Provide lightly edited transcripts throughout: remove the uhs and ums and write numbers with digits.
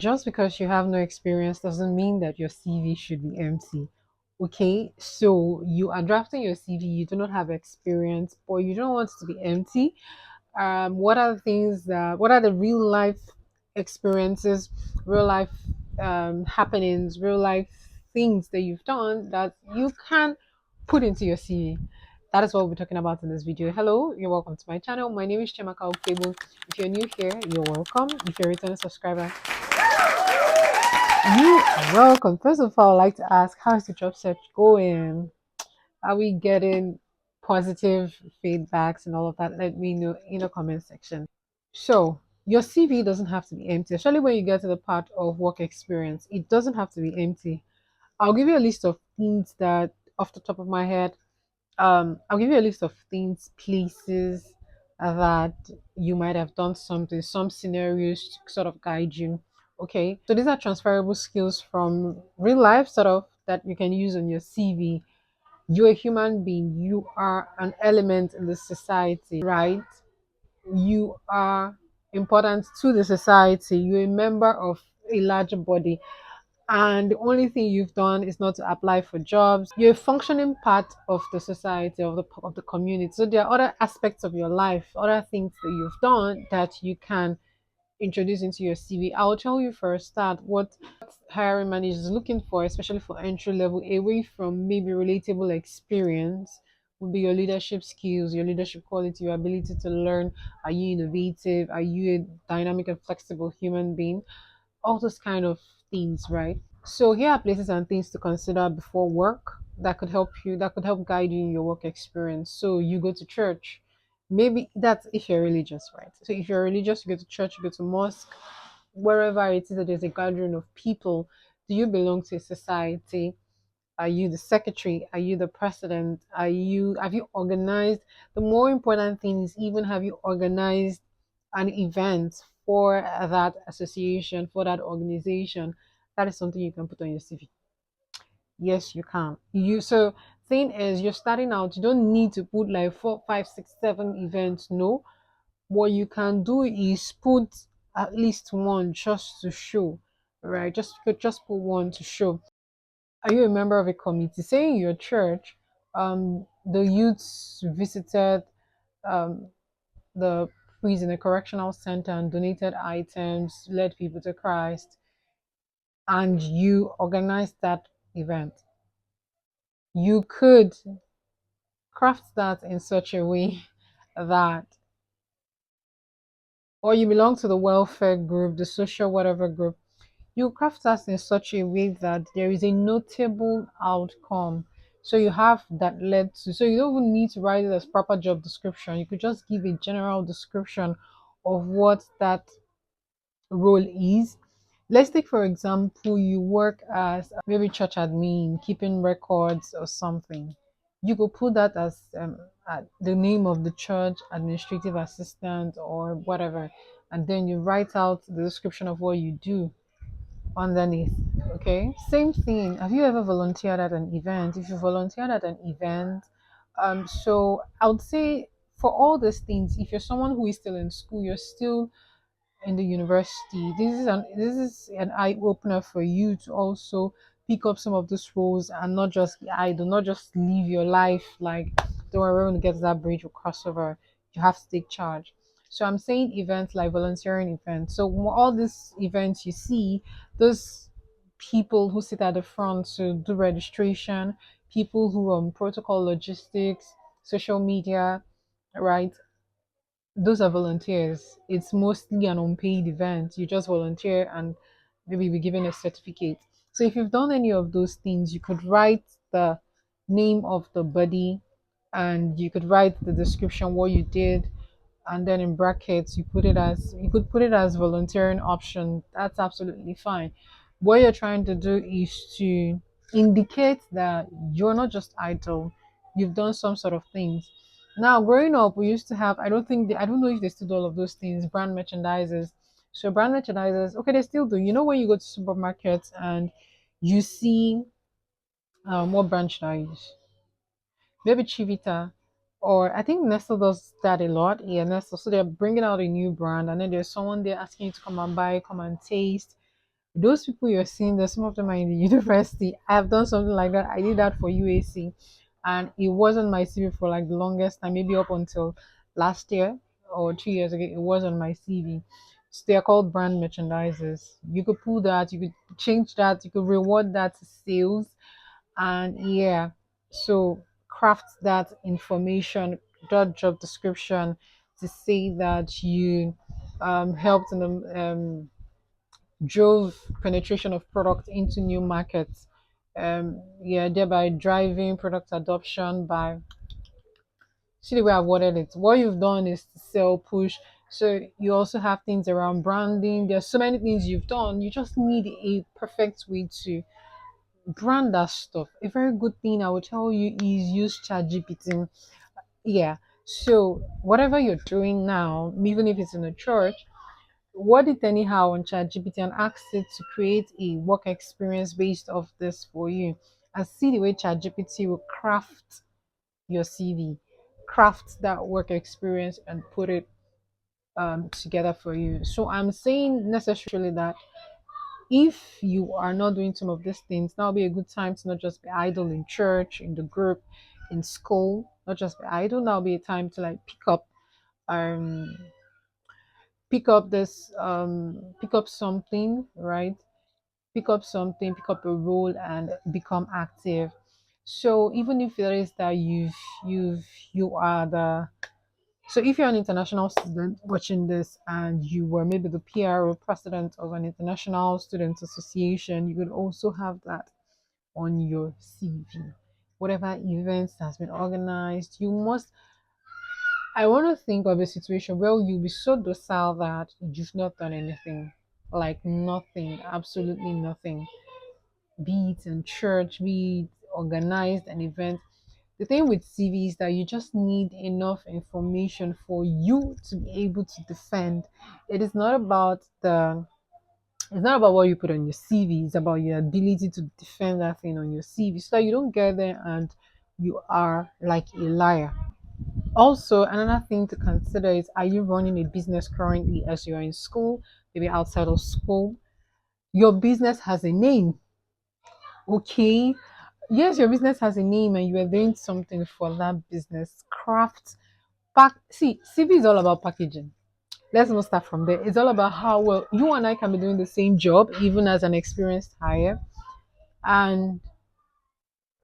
Just because you have no experience doesn't mean that your CV should be empty. Okay, so you are drafting your CV, you do not have experience, but you don't want it to be empty. What are the things that, what are the real life experiences, real life happenings, real life things that you've done that you can put into your CV? That is what we'll be talking about in this video. Hello, you're welcome to my channel. My name is Chemaka Okebo. If you're new here, you're welcome. If you're a returning subscriber, you are welcome. First of all, I'd like to ask, how's the job search going? Are we getting positive feedbacks and all of that? Let me know in the comment section. So, your CV doesn't have to be empty, especially when you get to the part of work experience. It doesn't have to be empty. I'll give you a list of things that, off the top of my head, I'll give you a list of things, places that you might have done something, some scenarios to sort of guide you. Okay, so these are transferable skills from real life, sort of, that you can use on your CV. You're a human being, you are an element in the society, right? You are important to the society, you're a member of a larger body, and the only thing you've done is not to apply for jobs. You're a functioning part of the society, of the community. So there are other aspects of your life, other things that you've done that you can introduce into your CV. I'll tell you for a start what hiring managers are looking for, especially for entry level, away from maybe relatable experience, would be your leadership skills, your leadership quality, your ability to learn. Are you innovative? Are you a dynamic and flexible human being? All those kind of things, right? So here are places and things to consider before work that could help you, that could help guide you in your work experience. So you go to church. Maybe that's if you're religious, right? So if you're religious, you go to church, you go to mosque, wherever it is that there's a gathering of people. Do you belong to a society? Are you the secretary? Are you the president? Have you organized? The more important thing is, even, have you organized an event for that association, for that organization? That is something you can put on your CV. Yes, you can. So thing is, you're starting out, you don't need to put like 4, 5, 6, 7 events. No. What you can do is put at least one just to show, right? Just put one to show. Are you a member of a committee? Say in your church, the youths visited um, the prison, a correctional center, and donated items, led people to Christ, and you organized that event. You could craft that in such a way that, or you belong to the welfare group, the social whatever group, you craft that in such a way that there is a notable outcome. So you have that led to, so you don't even need to write it as proper job description. You could just give a general description of what that role is. Let's take, for example, you work as maybe church admin, keeping records or something. You could put that as the name of the church administrative assistant or whatever, and then you write out the description of what you do underneath. Okay, same thing. Have you ever volunteered at an event? If you volunteered at an event, so I would say, for all these things, if you're someone who is still in school, you're still in the university, this is an eye opener for you to also pick up some of those roles and not just idle, not just live your life like, don't worry, when we get to that bridge we'll cross over. You have to take charge. So I'm saying events like volunteering events. So all these events you see, those people who sit at the front to do registration, people who protocol logistics, social media, right? Those are volunteers. It's mostly an unpaid event. You just volunteer and maybe be given a certificate. So if you've done any of those things, you could write the name of the body, and you could write the description what you did, and then in brackets you could put it as volunteering option. That's absolutely fine. What you're trying to do is to indicate that you're not just idle, you've done some sort of things. Now, growing up, we used to have, I don't know if they still do all of those things, brand merchandisers. So brand merchandisers, okay, they still do. You know, when you go to supermarkets and you see, what brand should I use? Maybe Chivita, or I think Nestle does that a lot. Yeah, Nestle. So they're bringing out a new brand, and then there's someone there asking you to come and buy, come and taste. Those people you're seeing there, some of them are in the university. I have done something like that. I did that for UAC, and it wasn't my CV for like the longest time, maybe up until last year or 2 years ago. It was on my CV. So they're called brand merchandisers. You could pull that, you could change that, you could reward that to sales, and yeah, so craft that information, that job description to say that you helped in the drove penetration of product into new markets. Yeah, thereby driving product adoption by, see the way I've worded it. What you've done is to sell, push. So you also have things around branding. There's so many things you've done. You just need a perfect way to brand that stuff. A very good thing I would tell you is use ChatGPT. Yeah. So whatever you're doing now, even if it's in a church, word it anyhow on ChatGPT and ask it to create a work experience based off this for you. And see the way ChatGPT will craft your CV, craft that work experience and put it together for you. So I'm saying necessarily that if you are not doing some of these things, that'll be a good time to not just be idle in church, in the group, in school, not just be idle. That'll be a time to like um pick up something, right? Pick up something, pick up a role and become active. So even if it is that you've you are the so if you're an international student watching this and you were maybe the PR or president of an international students association, you could also have that on your CV. Whatever events has been organized, you must. I want to think of a situation where you'll be so docile that you've not done anything, like nothing, absolutely nothing. Be it in church, be it organized an event. The thing with CV is that you just need enough information for you to be able to defend. It is not about the it's not about what you put on your CV, it's about your ability to defend that thing on your CV so that you don't get there and you are like a liar. Also, another thing to consider is, are you running a business currently as you're in school, maybe outside of school? Your business has a name, okay? Yes, your business has a name and you are doing something for that business. Craft, pack. See, CV is all about packaging. Let's not start from there. It's all about how well you and I can be doing the same job, even as an experienced hire. And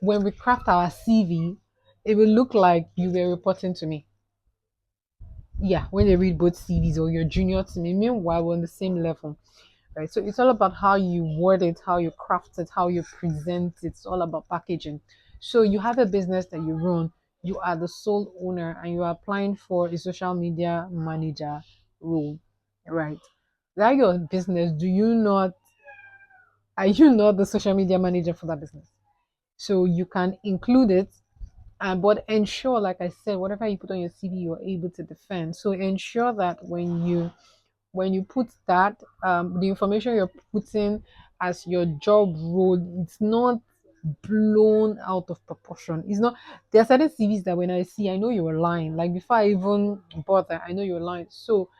when we craft our CV, it will look like you were reporting to me. Yeah, when they read both CVs or you're junior to me, meanwhile we're on the same level, right? So it's all about how you word it, how you craft it, how you present it. It's all about packaging. So you have a business that you run, you are the sole owner, and you are applying for a social media manager role, right? That your business, do you not are you not the social media manager for that business? So you can include it, but ensure, like I said, whatever you put on your CV, you're able to defend. So ensure that when you put that, the information you're putting as your job role, it's not blown out of proportion. It's not. There are certain CVs that when I see, I know you're lying. Like before I even bother, I know you're lying. So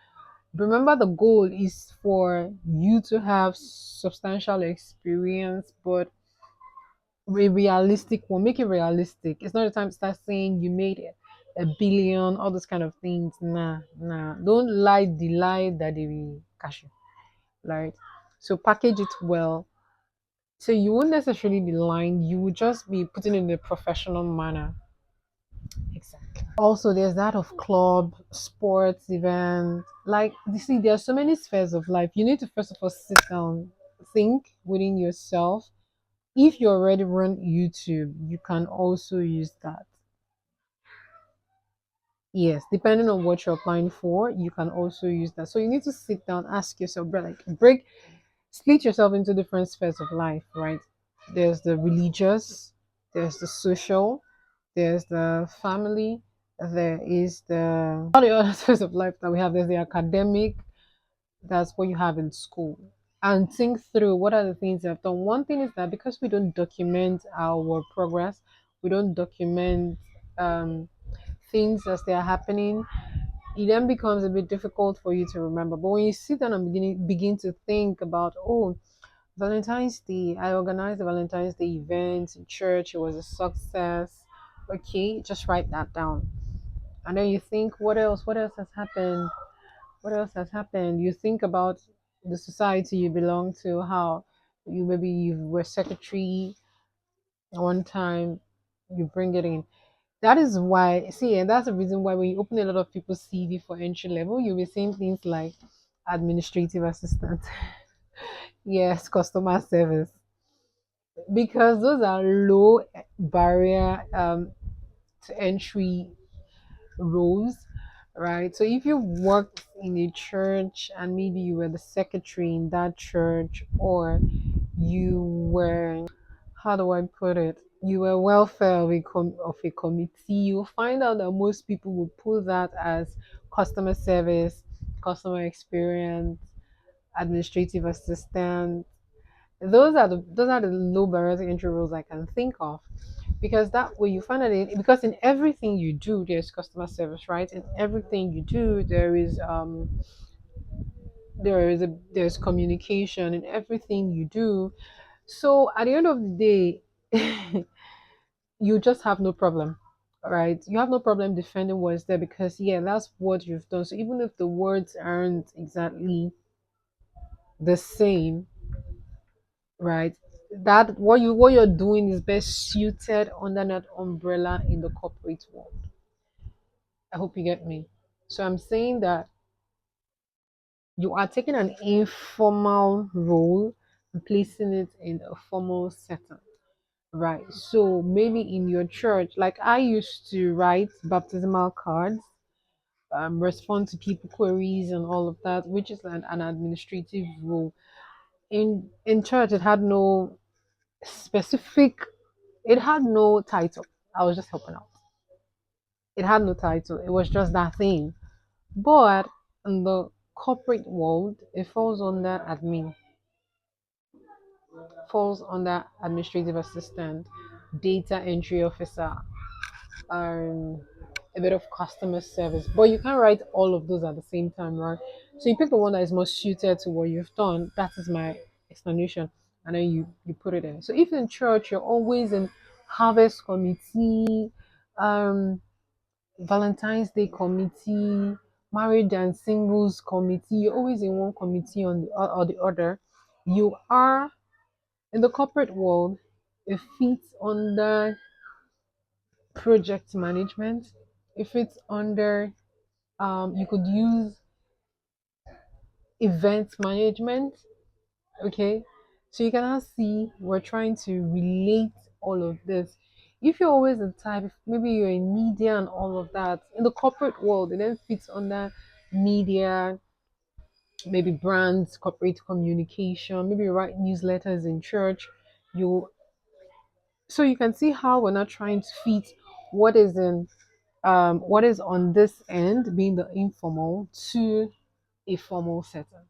remember, the goal is for you to have substantial experience, but a realistic one. Make it realistic. It's not the time to start saying you made a billion, all those kind of things. Nah, nah. Don't lie the lie that they will cash you. Right? So package it well. So you won't necessarily be lying, you will just be putting it in a professional manner. Exactly. Also, there's that of club, sports, event. Like you see, there are so many spheres of life. You need to first of all sit down, think within yourself. If you already run YouTube, you can also use that. Yes, depending on what you're applying for, you can also use that. So you need to sit down, ask yourself, like split yourself into different spheres of life, right? There's the religious, there's the social, there's the family, there is the all the other spheres of life that we have. There's the academic, that's what you have in school. And think through what are the things I've done. One thing is that because we don't document our progress, we don't document um, things as they are happening, it then becomes a bit difficult for you to remember. But when you sit down and begin to think about, oh, Valentine's Day, I organized the Valentine's Day event in church. It was a success. Okay, just write that down. And then you think, what else? What else has happened? What else has happened? You think about the society you belong to, how you were secretary one time, you bring it in. That is why, see, and that's the reason why when you open a lot of people's CV for entry level, you'll be seeing things like administrative assistant, yes, customer service, because those are low barrier to entry roles, right? So if you worked in a church and maybe you were the secretary in that church, or you were, how do I put it? You were welfare of of a committee, you'll find out that most people will put that as customer service, customer experience, administrative assistant. Those are the low barrier to entry roles I can think of, because that way you find out because in everything you do there's customer service, right? In everything you do there's communication in everything you do. So at the end of the day, you just have no problem, right? You have no problem defending what's there, because yeah, that's what you've done. So even if the words aren't exactly the same, right, that what you're doing is best suited under that umbrella in the corporate world. I hope you get me. So I'm saying that you are taking an informal role and placing it in a formal setting. Right. So maybe in your church, like I used to write baptismal cards, respond to people queries and all of that, which is an administrative role. In church it had no specific, it had no title. I was just helping out. It had no title. It was just that thing. But in the corporate world, it falls under admin, falls under administrative assistant, data entry officer, um, a bit of customer service. But you can't write all of those at the same time, right? So you pick the one that is most suited to what you've done. That is my explanation. And then you put it in. So if in church you're always in harvest committee, um, Valentine's Day committee, marriage and singles committee. You're always in one committee or the other. You are in the corporate world. It fits under project management. It fits under you could use event management. Okay, so you can now see we're trying to relate all of this. If you're always the type, maybe you're in media and all of that, in the corporate world, it then fits under media, maybe brands, corporate communication, maybe you write newsletters in church. You so you can see how we're not trying to fit what is in what is on this end, being the informal, to a formal setting.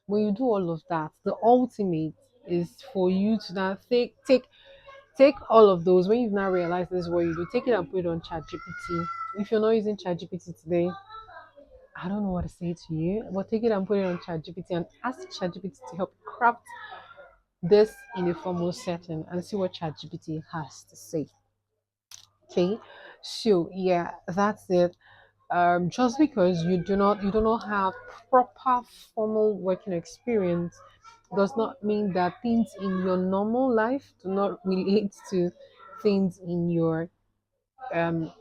When you do all of that, the ultimate is for you to now take all of those. When you've now realized this is what you do, take it and put it on ChatGPT. If you're not using ChatGPT today, I don't know what to say to you, but take it and put it on ChatGPT and ask ChatGPT to help craft this in a formal setting and see what ChatGPT has to say. Okay, so yeah, that's it. Just because you do not have proper formal working experience does not mean that things in your normal life do not relate to things in your um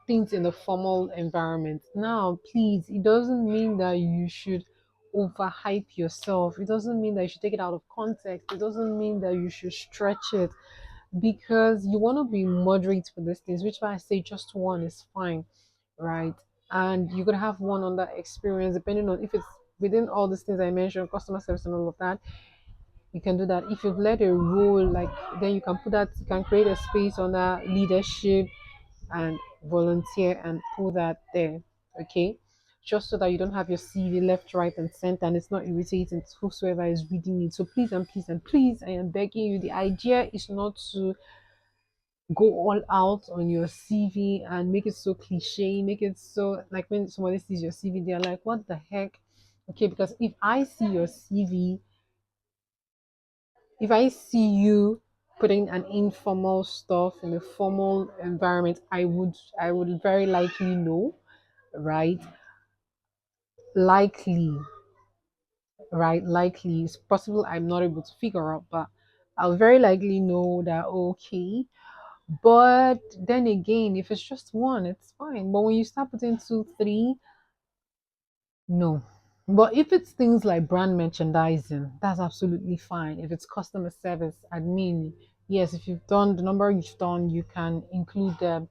things in the formal environment. Now, please, it doesn't mean that you should overhype yourself. It doesn't mean that you should take it out of context. It doesn't mean that you should stretch it, because you want to be moderate with these things, which why I say just one is fine, right? And you could have one on that experience depending on if it's within all these things I mentioned, customer service and all of that. You can do that. If you've led a role, like then you can put that, you can create a space on that leadership and volunteer and put that there. Okay, just so that you don't have your CV left, right, and center, and it's not irritating to whosoever is reading it. So please and please and please, I am begging you. The idea is not to go all out on your CV and make it so cliche, make it so like when somebody sees your CV, they're like, what the heck? Okay, because if I see your CV If I see you putting an informal stuff in a formal environment, I would very likely know, right? Likely, right? Likely. It's possible I'm not able to figure out, but I'll very likely know that okay. But then again, if it's just one, it's fine. But when you start putting two, three, no. But if it's things like brand merchandising, that's absolutely fine. If it's customer service, admin, yes, if you've done the number you've done, you can include them.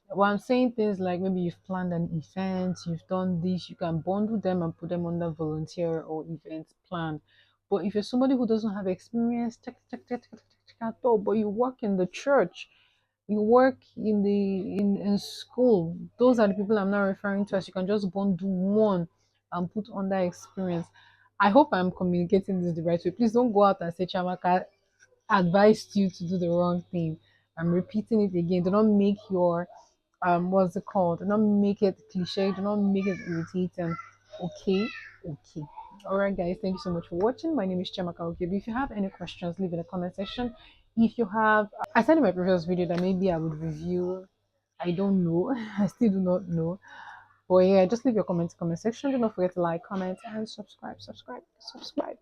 Well, I'm saying things like maybe you've planned an event, you've done this, you can bundle them and put them under volunteer or event plan. But if you're somebody who doesn't have experience, at all, but you work in the church, you work in school, those are the people I'm not referring to, as you can just bundle one and put under experience. I hope I'm communicating this the right way. Please don't go out and say Chamaka advised you to do the wrong thing. I'm repeating it again. Do not make your what's it called? Do not make it cliche. Do not make it irritating. Okay, okay. All right, guys. Thank you so much for watching. My name is Chamaka Okebi. If you have any questions, leave in the comment section. If you have, I said in my previous video that maybe I would review. I don't know. I still do not know. But yeah, just leave your comments in the comment section. Do not forget to like, comment, and subscribe. Subscribe,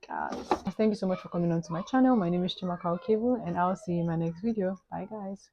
guys. Thank you so much for coming on to my channel. My name is Chimaka Okebu, and I'll see you in my next video. Bye, guys.